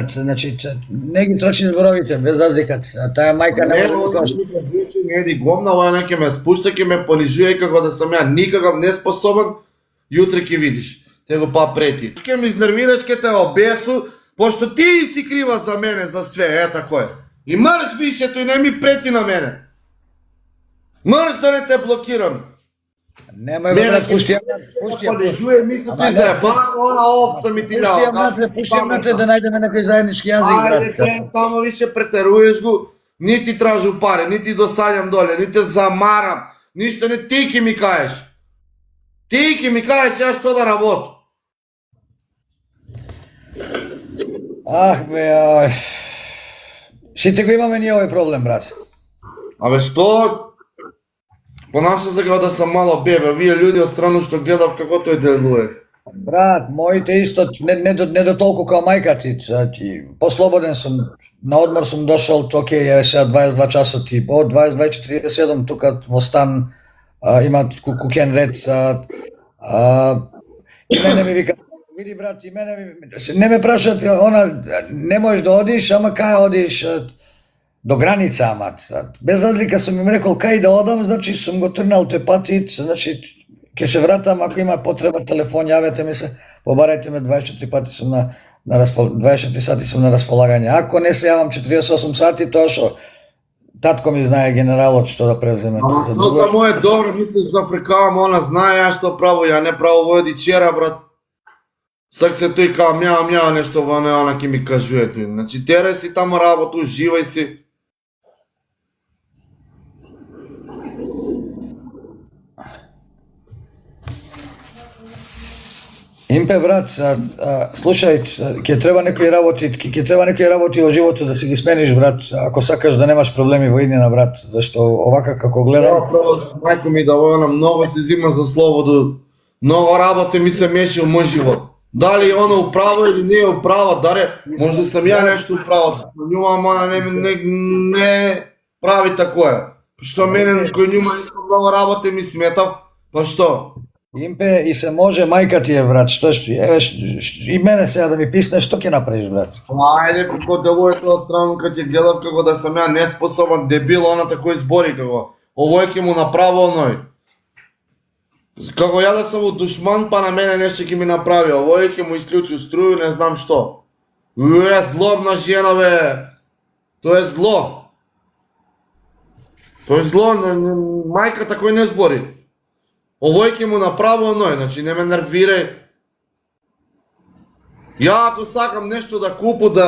Значи, не ги троши зборовите, без разлика. Таа мајка не може да го каже. Не еди гомна, ова не ќе ме спушта, ќе ме понижува како да сам ја никакав неспособен, јутре ќе видиш. Те го па прети. Ќе ме изнервираш, ќе те обесу, пошто ти си крива за мене, за све, тако е. И мрш вишето и не ми прети на мене. Мрш да не те блокирам. Немај го брат, пушти ја. Понижуе, мислите за ебана, она овца ми ти лява. Пушти ја да најдеме некој заеднички јазик, брат. Ајде, тамо више претеруеш го, нити тражу пари, нити досаѓам доле, нити замарам, ништо не ти ки ми кажеш. Ти ки ми кажеш ја што да работам. Ах бе, ај. Сите го имаме ние овој проблем, брат. Абе што? Понаша се како да сам мало бебе, вие луѓе од страну што гледав како тој делува. Брат, моите исто не до толку како мајка ти. Послободен сум, на одмор сум дошол, окей, еве сега 22 часот и од 22:47 тука во стан има кукен ред. И мене ми вика, види брат, и мене не ме прашат, она не можеш да одиш, ама кај одиш до граница, ама. Без разлика сум им рекол кај да одам, значи сум го трнал тој патит, значи ќе се вратам, ако има потреба телефон, јавете ми се, побарајте ме 24 пати сум на 24 сати сум на располагање. Ако не се јавам 48 сати, тоа што татко ми знае генералот што да преземе. Ама што за моје добро мислиш за фрикавам, она знае ја што право, ја не право води чера, брат. Сак се тој као мјау нешто во она ќе ми кажуе тој. Значи терај си таму работу, живај си. Импе брат, слушај, ќе треба некои работи во животот да си ги смениш, брат, ако сакаш да немаш проблеми во иднина, брат, зашто овака како гледам. Право, мајко ми да она многу се зима за слободу, многу работи ми се меши во мој живот. Дали оно управо или не е управо, даре, може сам ја нешто управо, њума мана не прави такое. Што мене кој њума искам многу работи ми сметав, па што? Импе, и се може, мајка ти е, брат, што и мене сега да ми писне, што ќе направиш, брат? Ајде, како делува тоа страно, кога ќе гледав како да сам ја неспособен дебил, она тако избори како. Овој ќе му направо оној. Како ја да сум душман, па на мене нешто ќе ми направи, овој ќе му исклучи струју, не знам што. Злобна жена, бе. Тоа е зло. Тоа е зло, мајка такој не збори. Овој ќе му направо оној, значи не ме нервирај. Ја ако сакам нешто да купу, да